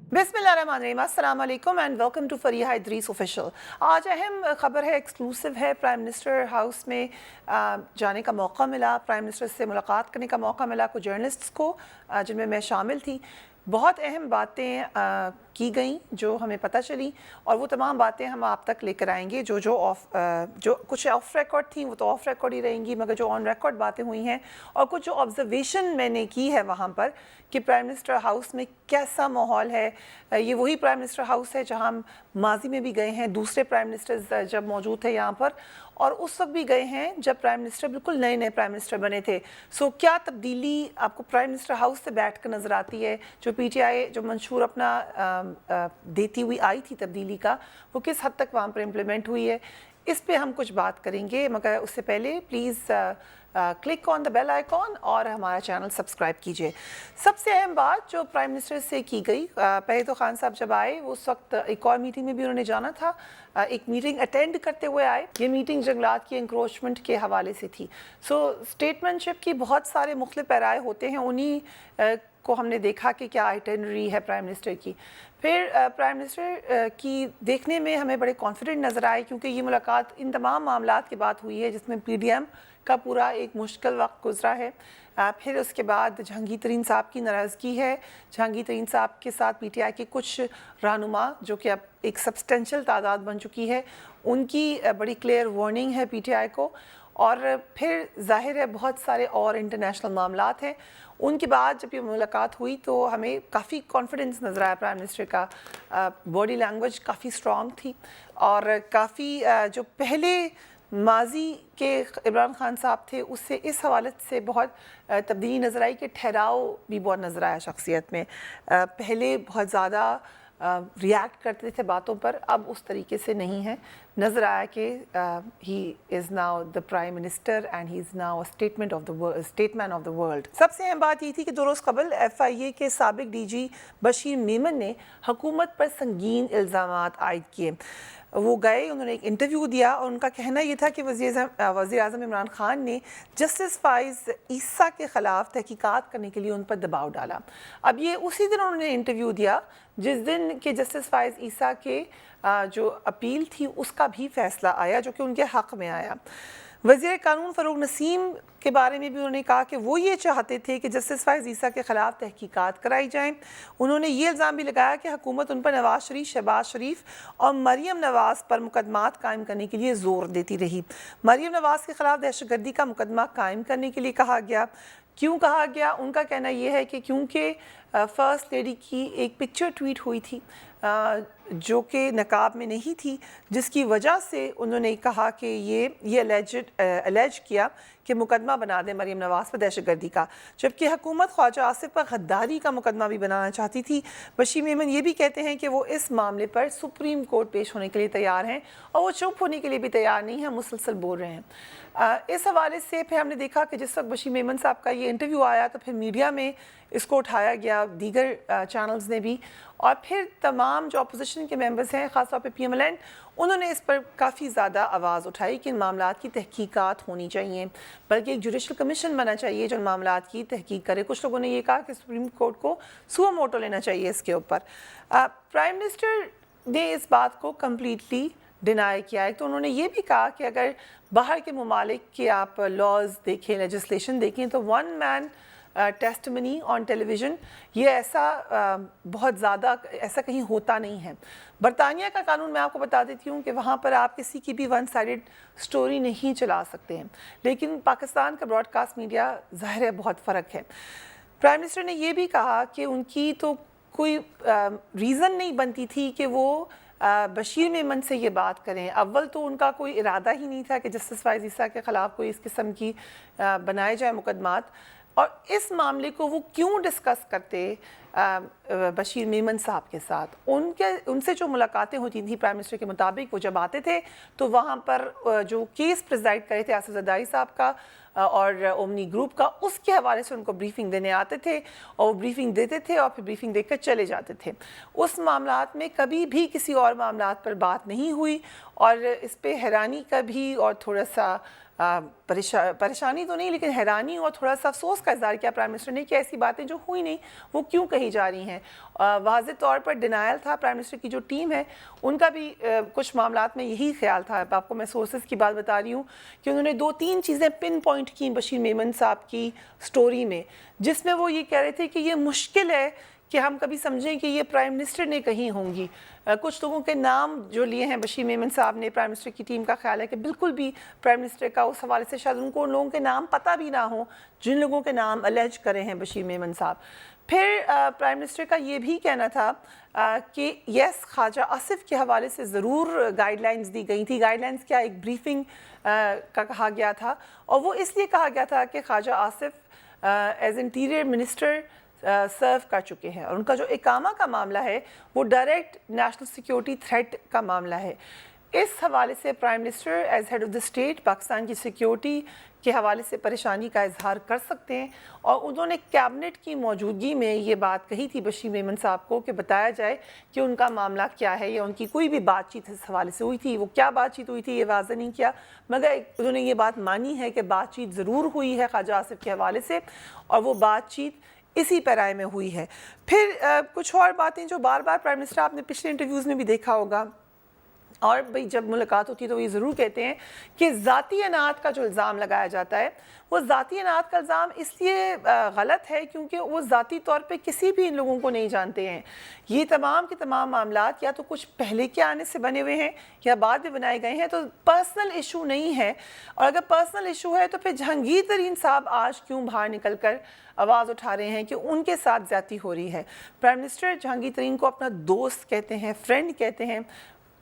बिस्मिल्लाहिर्रहमानिर्रहीम, अस्सलाम वालेकुम and welcome to Fariha Idrees official. आज अहम खबर है, एक्सक्लूसिव है। प्राइम मिनिस्टर हाउस में जाने का मौका मिला, प्राइम मिनिस्टर से मुलाकात करने का मौका मिला कुछ जर्नलिस्ट्स को, जिनमें मैं शामिल थी। बहुत अहम बातें की गई जो हमें पता चली, और वो तमाम बातें हम आप तक लेकर आएंगे। जो कुछ ऑफ रिकॉर्ड थी वो तो ऑफ रिकॉर्ड ही रहेंगी, मगर जो ऑन रिकॉर्ड बातें हुई हैं और कुछ जो ऑब्जर्वेशन मैंने की है वहाँ पर कि प्राइम मिनिस्टर हाउस में कैसा माहौल है। ये वही प्राइम मिनिस्टर हाउस है जहाँ हम माजी में भी गए हैं, दूसरे प्राइम मिनिस्टर्स जब मौजूद थे यहाँ पर, और उस वक्त भी गए हैं जब प्राइम मिनिस्टर बिल्कुल नए नए प्राइम मिनिस्टर बने थे। सो क्या तब्दीली आपको प्राइम मिनिस्टर हाउस से बैठ कर नज़र आती है? जो पीटीआई जो मंशूर अपना देती हुई आई थी तब्दीली का, वो किस हद तक वहाँ पर इम्प्लीमेंट हुई है, इस पे हम कुछ बात करेंगे। मगर उससे पहले please click on the bell icon और हमारा चैनल सब्सक्राइब कीजिए। सबसे अहम बात जो प्राइम मिनिस्टर से की गई, पहले तो खान साहब जब आए उस वक्त एक और मीटिंग में भी उन्होंने जाना था, एक मीटिंग अटेंड करते हुए आए। ये मीटिंग जंगलात की इंक्रोचमेंट के हवाले से थी। सो स्टेटमेंटशिप की बहुत सारे मुख्तलिफ पैराए होते हैं, उन्हीं को हमने देखा कि क्या आइटनरी है प्राइम मिनिस्टर की। फिर प्राइम मिनिस्टर की देखने में हमें बड़े कॉन्फिडेंट नज़र आए, क्योंकि ये मुलाकात इन तमाम मामलात की बात हुई है जिसमें पीडीएम का पूरा एक मुश्किल वक्त गुजरा है। फिर उसके बाद जहांगीर तरीन साहब की नाराज़गी है। जहांगीर तरीन साहब के साथ पीटीआई के कुछ रहनुमा, जो कि अब एक सब्सटेंशियल तादाद बन चुकी है, उनकी बड़ी क्लियर वार्निंग है पीटीआई को। और फिर जाहिर है बहुत सारे और इंटरनेशनल मामलात हैं। उनके बाद जब ये मुलाकात हुई तो हमें काफ़ी कॉन्फिडेंस नज़र आया प्राइम मिनिस्टर का। बॉडी लैंग्वेज काफ़ी स्ट्रॉन्ग थी, और काफ़ी जो पहले माजी के इमरान खान साहब थे उससे इस हवाले से बहुत तब्दीली नज़र आई कि ठहराव भी बहुत नज़र आया शख्सियत में। पहले बहुत ज़्यादा रिएक्ट करते थे बातों पर, अब उस तरीके से नहीं है। नज़र आया कि he is now the prime minister and he is now statesman of the world. सबसे अहम बात ये थी कि 2 रोज़ कबल FIA के साबिक DG बशीर मेमन ने हुकूमत पर संगीन इल्ज़ामात आयद किए। वो गए, उन्होंने एक इंटरव्यू दिया और उनका कहना ये था कि वज़ीर आज़म इमरान खान ने जस्टिस फाइज़ ईसा के ख़िलाफ़ तहकीकात करने के लिए उन पर दबाव डाला। अब ये उसी दिन उन्होंने इंटरव्यू दिया जिस दिन के जस्टिस फाइज़ ईसा के जो अपील थी उसका भी फ़ैसला आया, जो कि उनके हक़ में आया। वज़ीर कानून फ़रूक नसीम के बारे में भी उन्होंने कहा कि वो ये चाहते थे कि जस्टिस फाइज़ ईसा के ख़िलाफ़ तहकीकात कराई जाएँ। उन्होंने ये इल्ज़ाम भी लगाया कि हुकूमत उन पर नवाज़ शरीफ, शहबाज शरीफ और मरीम नवाज़ पर मुकदमात कायम करने के लिए ज़ोर देती रही। मरीम नवाज़ के ख़िलाफ़ दहशतगर्दी का मुकदमा कायम करने के लिए कहा गया। क्यों कहा गया? उनका कहना यह है कि क्योंकि फ़र्स्ट लेडी की एक पिक्चर ट्वीट हुई थी जो कि नकाब में नहीं थी, जिसकी वजह से उन्होंने कहा कि ये अलेज किया कि मुकदमा बना दें मरीम नवाज़ पर दहशतगर्दी का, जबकि हुकूमत ख्वाजा आसिफ पर गद्दारी का मुकदमा भी बनाना चाहती थी। बशीर मेमन ये भी कहते हैं कि वो इस मामले पर सुप्रीम कोर्ट पेश होने के लिए तैयार हैं, और वो चुप होने के लिए भी तैयार नहीं हैं, मुसलसल बोल रहे हैं। इस हवाले से फिर हमने देखा कि जिस वक्त बशीर मेमन साहब का ये इंटरव्यू आया तो फिर मीडिया में इसको उठाया गया, दीगर चैनल्स ने भी, और फिर तमाम जो अपोजिशन के मेंबर्स हैं, ख़ासतौर पे PMLN, उन्होंने इस पर काफ़ी ज़्यादा आवाज़ उठाई कि इन मामलात की तहकीकात होनी चाहिए, बल्कि एक जुडिशल कमीशन बनना चाहिए जो इन मामलात की तहकीक करे। कुछ लोगों ने ये कहा कि सुप्रीम कोर्ट को सुओ मोटो लेना चाहिए इसके ऊपर। प्राइम मिनिस्टर ने इस बात को कम्प्लीटली डिनाई किया है। तो उन्होंने ये भी कहा कि अगर बाहर के ममालिक के आप लॉज देखें, लेजिस्लेशन देखें, तो 1 मैन टेस्टमनी ऑन टेलीविज़न ये ऐसा बहुत ज़्यादा ऐसा कहीं होता नहीं है। बरतानिया का कानून मैं आपको बता देती हूँ कि वहाँ पर आप किसी की भी 1 साइडेड स्टोरी नहीं चला सकते हैं, लेकिन पाकिस्तान का ब्रॉडकास्ट मीडिया ज़ाहिर है बहुत फ़र्क है। प्राइम मिनिस्टर ने ये भी कहा कि उनकी तो कोई रीज़न नहीं बनती थी कि वो बशीर मेमन से ये बात करें। अव्वल तो उनका कोई इरादा ही नहीं था कि जस्टिस फाइज़ ईसा के ख़िलाफ़ कोई इस किस्म की बनाए जाए मुकदमात, और इस मामले को वो क्यों डिस्कस करते बशीर मेमन साहब के साथ। उनसे जो मुलाकातें होती थी प्राइम मिनिस्टर के मुताबिक, वो जब आते थे तो वहाँ पर जो केस प्रिजाइड करे थे आसिफ ज़रदारी साहब का और ओमनी ग्रुप का, उसके हवाले से उनको ब्रीफिंग देने आते थे, और वो ब्रीफिंग देते थे और फिर ब्रीफिंग देकर चले जाते थे। उस मामलात में कभी भी किसी और मामलात पर बात नहीं हुई, और इस पे हैरानी का भी और थोड़ा सा परेशानी तो नहीं लेकिन हैरानी और थोड़ा सा अफसोस का इज़हार किया प्राइम मिनिस्टर ने कि ऐसी बातें जो हुई नहीं वो क्यों कही जा रही हैं। वाज़ेह तौर पर डिनायल था। प्राइम मिनिस्टर की जो टीम है उनका भी कुछ मामलात में यही ख्याल था। आपको मैं सोर्सेज की बात बता रही हूँ कि उन्होंने 2-3 चीज़ें पिन पॉइंट की बशीर मेमन साहब की स्टोरी में, जिसमें वो ये कह रहे थे कि ये मुश्किल है कि हम कभी समझें कि ये प्राइम मिनिस्टर ने कही होंगी। कुछ लोगों के नाम जो लिए हैं बशीर मेमन साहब ने, प्राइम मिनिस्टर की टीम का ख्याल है कि बिल्कुल भी प्राइम मिनिस्टर का उस हवाले से शायद उनको उन लोगों के नाम पता भी ना हो जिन लोगों के नाम अलेज करे हैं बशीर मेमन साहब। फिर प्राइम मिनिस्टर का ये भी कहना था कि यस ख्वाजा आसिफ के हवाले से ज़रूर गाइडलाइंस दी गई थी। गाइडलाइंस क्या, एक ब्रीफिंग का कहा गया था और वो इसलिए कहा गया था कि Khawaja Asif as interior minister serve कर चुके हैं और उनका जो इकामा का मामला है वो डायरेक्ट नेशनल सिक्योरिटी थ्रेट का मामला है। इस हवाले से prime minister as head of the state Pakistan की सिक्योरिटी के हवाले से परेशानी का इजहार कर सकते हैं और उन्होंने कैबिनेट की मौजूदगी में ये बात कही थी बशीर मेमन साहब को कि बताया जाए कि उनका मामला क्या है या उनकी कोई भी बातचीत इस हवाले से हुई थी। वो क्या बातचीत हुई थी ये वाज़ेह नहीं किया, मगर उन्होंने ये बात मानी है कि बातचीत ज़रूर हुई है ख्वाजा आसिफ के हवाले से और वो बातचीत इसी पैराए में हुई है। फिर कुछ और बातें जो बार बार प्राइम मिनिस्टर, आपने पिछले इंटरव्यूज़ में भी देखा होगा और भाई जब मुलाकात होती है तो ये ज़रूर कहते हैं कि ज़ाती अनात का जो इल्ज़ाम लगाया जाता है वो ज़ाती अनात का इल्ज़ाम इसलिए गलत है क्योंकि वो ज़ाती तौर पे किसी भी इन लोगों को नहीं जानते हैं। ये तमाम के तमाम मामलात या तो कुछ पहले के आने से बने हुए हैं या बाद में बनाए गए हैं, तो पर्सनल इशू नहीं है। और अगर पर्सनल इशू है तो फिर जहांगीर तरीन साहब आज क्यों बाहर निकल कर आवाज़ उठा रहे हैं कि उनके साथ ज़्यादती हो रही है। प्राइम मिनिस्टर जहांगीर तरीन को अपना दोस्त कहते हैं, फ्रेंड कहते हैं,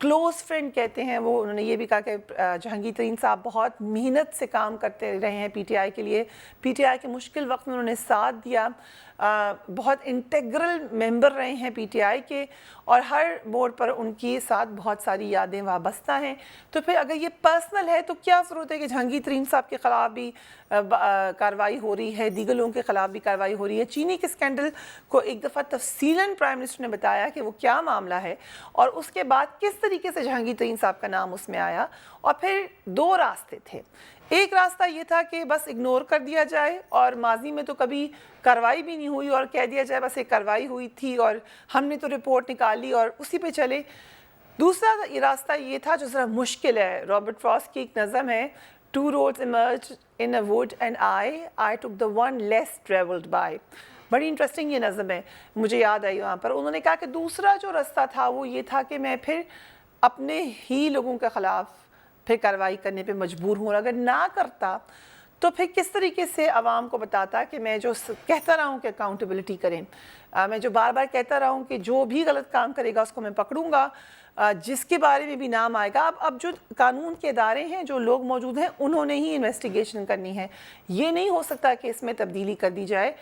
क्लोज़ फ्रेंड कहते हैं। वो उन्होंने ये भी कहा कि जहांगीर तरीन साहब बहुत मेहनत से काम करते रहे हैं पीटीआई के लिए, पीटीआई के मुश्किल वक्त में उन्होंने साथ दिया, बहुत इंटेग्रल मेंबर रहे हैं पीटीआई के और हर मोड़ पर उनके साथ बहुत सारी यादें वाबस्ता हैं। तो फिर अगर ये पर्सनल है तो क्या ज़रूरत है कि जहांगीर तरीन साहब के ख़िलाफ़ भी कार्रवाई हो रही है, दीगर लोगों के ख़िलाफ़ भी कार्रवाई हो रही है। चीनी के स्कैंडल को एक दफ़ा तफसीलन प्राइम मिनिस्टर ने बताया कि वो क्या मामला है और उसके बाद किस तरीके से जहांगीर तरीन साहब का नाम उसमें आया। और फिर 2 रास्ते थे। एक रास्ता ये था कि बस इग्नोर कर दिया जाए और माजी में तो कभी कार्रवाई भी नहीं हुई और कह दिया जाए बस एक कार्रवाई हुई थी और हमने तो रिपोर्ट निकाली और उसी पे चले। दूसरा रास्ता ये था जो ज़रा मुश्किल है। रॉबर्ट फ्रॉस्ट की एक नज़म है, 2 roads emerged in a wood and I took the one less travelled by। बड़ी इंटरेस्टिंग ये नज़म है, मुझे याद आई वहाँ पर। उन्होंने कहा कि दूसरा जो रास्ता था वो ये था कि मैं फिर अपने ही लोगों के ख़िलाफ़ फिर कार्रवाई करने पे मजबूर हूँ और अगर ना करता तो फिर किस तरीके से आवाम को बताता कि मैं जो कहता रहा हूँ कि अकाउंटेबिलिटी करें, मैं जो बार बार कहता रहा हूँ कि जो भी गलत काम करेगा उसको मैं पकड़ूंगा, जिसके बारे में भी नाम आएगा। अब जो कानून के इदारे हैं, जो लोग मौजूद हैं, उन्होंने ही इन्वेस्टिगेशन करनी है। ये नहीं हो सकता कि इसमें तब्दीली कर दी जाए।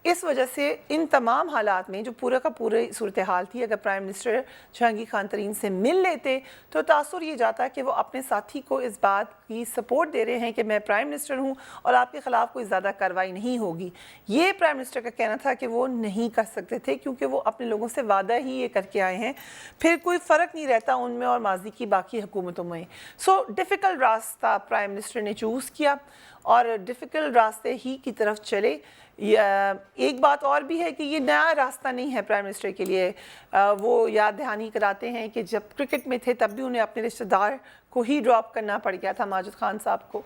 इस वजह से इन तमाम हालात में जो पूरा का पूरे सूरत हाल थी, अगर प्राइम मिनिस्टर जहांगीर खान तरीन से मिल लेते तो तासुर ये जाता कि वो अपने साथी को इस बात की सपोर्ट दे रहे हैं कि मैं प्राइम मिनिस्टर हूँ और आपके ख़िलाफ़ कोई ज़्यादा कार्रवाई नहीं होगी। ये प्राइम मिनिस्टर का कहना था कि वो नहीं कर सकते थे क्योंकि वो अपने लोगों से वादा ही ये करके आए हैं, फिर कोई फ़र्क नहीं रहता उनमें और माजी की बाकी हुकूमतों में। सो डिफ़िकल्ट रास्ता प्राइम मिनिस्टर ने चूज़ किया और डिफ़िकल्ट रास्ते ही की तरफ चले। एक बात और भी है कि ये नया रास्ता नहीं है प्राइम मिनिस्टर के लिए। वो याद दहानी कराते हैं कि जब क्रिकेट में थे तब भी उन्हें अपने रिश्तेदार को ही ड्रॉप करना पड़ गया था, माजिद खान साहब को।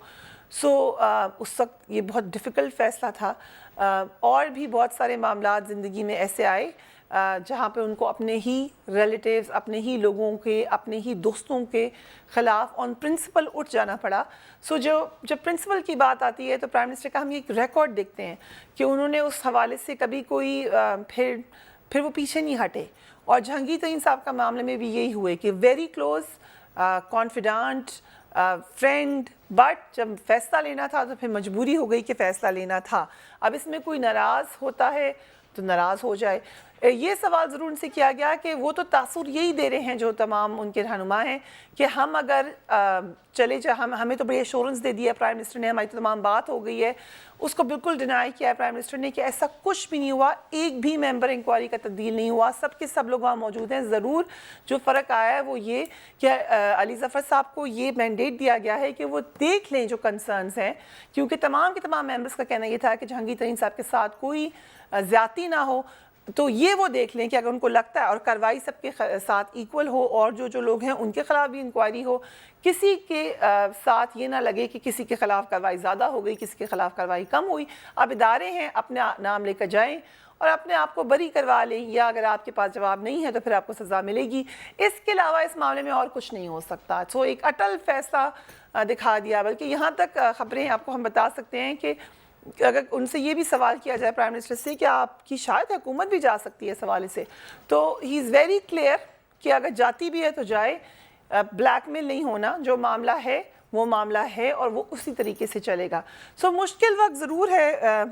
उस वक्त ये बहुत डिफ़िकल्ट फ़ैसला था। और भी बहुत सारे मामलात ज़िंदगी में ऐसे आए जहाँ पे उनको अपने ही रिलेटिव्स, अपने ही लोगों के, अपने ही दोस्तों के ख़िलाफ़ ऑन प्रिंसिपल उठ जाना पड़ा। जब प्रिंसिपल की बात आती है तो प्राइम मिनिस्टर का हम एक रिकॉर्ड देखते हैं कि उन्होंने उस हवाले से कभी कोई फिर वो पीछे नहीं हटे। और जहांगीर तरीन साहब का मामले में भी यही हुए कि very close, confident, friend, but जब फ़ैसला लेना था तो फिर मजबूरी हो गई कि फ़ैसला लेना था। अब इसमें कोई नाराज़ होता है तो नाराज़ हो जाए। یہ سوال ضرور ان سے کیا گیا کہ وہ تو تاثر یہی دے رہے ہیں جو تمام ان کے رہنما ہیں کہ ہم اگر چلے جا ہمیں تو بڑی ایشورنس دے دیا ہے پرائم منسٹر نے, ہماری تو تمام بات ہو گئی ہے. اس کو بالکل ڈینائی کیا ہے پرائم منسٹر نے کہ ایسا کچھ بھی نہیں ہوا, ایک بھی ممبر انکوائری کا تبدیل نہیں ہوا, سب کے سب لوگ وہاں موجود ہیں. ضرور جو فرق آیا ہے وہ یہ کہ علی ظفر صاحب کو یہ مینڈیٹ دیا گیا ہے کہ وہ دیکھ لیں جو کنسرنز ہیں, کیونکہ تمام کے تمام ممبرز کا کہنا یہ تھا کہ جہانگیر ترین صاحب کے ساتھ کوئی زیادتی نہ ہو, تو یہ وہ دیکھ لیں کہ اگر ان کو لگتا ہے اور کارروائی سب کے ساتھ ایکول ہو اور جو لوگ ہیں ان کے خلاف بھی انکوائری ہو, کسی کے ساتھ یہ نہ لگے کہ کسی کے خلاف کارروائی زیادہ ہو گئی, کسی کے خلاف کارروائی کم ہوئی. اب ادارے ہیں, اپنے نام لے کر جائیں اور اپنے آپ کو بری کروا لیں, یا اگر آپ کے پاس جواب نہیں ہے تو پھر آپ کو سزا ملے گی. اس کے علاوہ اس معاملے میں اور کچھ نہیں ہو سکتا. سو ایک اٹل فیصلہ دکھا دیا. بلکہ یہاں تک خبریں آپ کو ہم بتا سکتے ہیں کہ اگر ان سے یہ بھی سوال کیا جائے پرائم منسٹر سے کہ آپ کی شاید حکومت بھی جا سکتی ہے اس حوالے سے, تو ہی از ویری کلیئر کہ اگر جاتی بھی ہے تو جائے, بلیک میل نہیں ہونا, جو معاملہ ہے وہ معاملہ ہے اور وہ اسی طریقے سے چلے گا. سو مشکل وقت ضرور ہے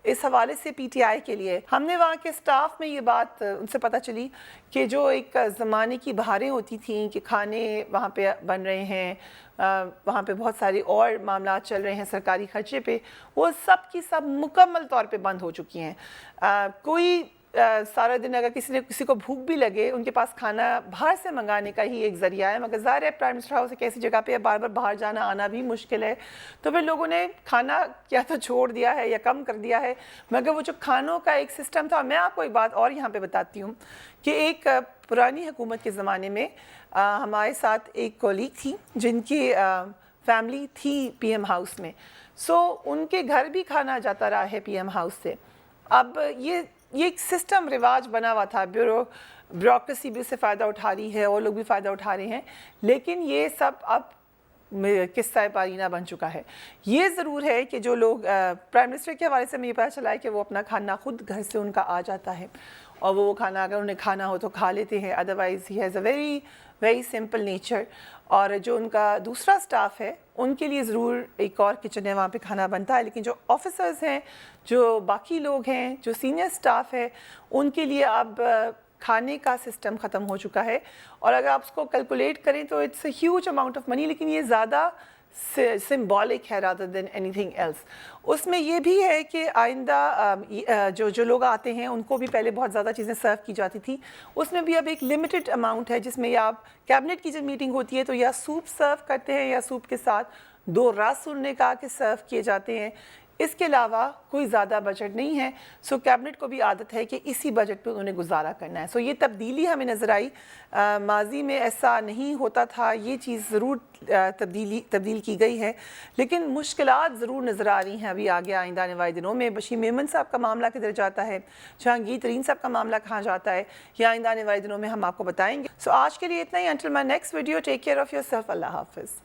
اس حوالے سے پی ٹی آئی کے لیے. ہم نے وہاں کے سٹاف میں یہ بات ان سے پتہ چلی کہ جو ایک زمانے کی بہاریں ہوتی تھیں کہ کھانے وہاں پہ بن رہے ہیں, وہاں پہ بہت سارے اور معاملات چل رہے ہیں سرکاری خرچے پہ, وہ سب کی سب مکمل طور پہ بند ہو چکی ہیں. کوئی سارا دن اگر کسی کو بھوک بھی لگے, ان کے پاس کھانا باہر سے منگانے کا ہی ایک ذریعہ ہے, مگر ظاہر ہے پرائم منسٹر ہاؤس ایک ایسی جگہ پہ بار بار باہر جانا آنا بھی مشکل ہے, تو پھر لوگوں نے کھانا کیا تو چھوڑ دیا ہے یا کم کر دیا ہے. مگر وہ جو کھانوں کا ایک سسٹم تھا, میں آپ کو ایک بات اور یہاں پہ بتاتی ہوں کہ ایک پرانی حکومت کے زمانے میں ہمارے ساتھ ایک کولیگ تھی جن کی فیملی تھی پی ایم ہاؤس میں. سو ان کے گھر بھی کھانا جاتا رہا ہے پی ایم ہاؤس سے. اب یہ ایک سسٹم رواج بنا ہوا تھا, بیوروکریسی بھی اس سے فائدہ اٹھا رہی ہے اور لوگ بھی فائدہ اٹھا رہے ہیں, لیکن یہ سب اب قصہ پارینہ بن چکا ہے. یہ ضرور ہے کہ جو لوگ پرائم منسٹر کے حوالے سے مجھے پتہ چلا ہے کہ وہ اپنا کھانا خود گھر سے ان کا آ جاتا ہے اور وہ کھانا اگر انہیں کھانا ہو تو کھا لیتے ہیں, otherwise he has a very simple nature. اور جو ان کا دوسرا سٹاف ہے ان کے لیے ضرور ایک اور کچن ہے, وہاں پہ کھانا بنتا ہے, لیکن جو آفیسرز ہیں, جو باقی لوگ ہیں, جو سینئر سٹاف ہے, ان کے لیے اب کھانے کا سسٹم ختم ہو چکا ہے. اور اگر آپ اس کو کیلکولیٹ کریں تو it's a huge amount of money, لیکن یہ زیادہ سمبولک ہے rather than anything else. اس میں یہ بھی ہے کہ آئندہ جو لوگ آتے ہیں ان کو بھی پہلے بہت زیادہ چیزیں سرو کی جاتی تھی, اس میں بھی اب ایک لمیٹڈ اماؤنٹ ہے, جس میں یا آپ کیبنٹ کی جب میٹنگ ہوتی ہے تو یا سوپ سرو کرتے ہیں یا سوپ کے ساتھ 2 رس انہوں نے کہا کہ سرو کیے جاتے ہیں. اس کے علاوہ کوئی زیادہ بجٹ نہیں ہے. سو کیبنٹ کو بھی عادت ہے کہ اسی بجٹ پہ انہوں نے گزارا کرنا ہے. سو یہ تبدیلی ہمیں نظر آئی, ماضی میں ایسا نہیں ہوتا تھا, یہ چیز ضرور تبدیل کی گئی ہے, لیکن مشکلات ضرور نظر آ رہی ہیں ابھی آگے آئندہ آنے والے دنوں میں. بشیر میمن صاحب کا معاملہ کدھر جاتا ہے, جہانگیر ترین صاحب کا معاملہ کہاں جاتا ہے, یہ آئندہ آنے والے دنوں میں ہم آپ کو بتائیں گے. سو آج کے لیے اتنا ہی. Until my next video, take care of yourself. اللہ حافظ.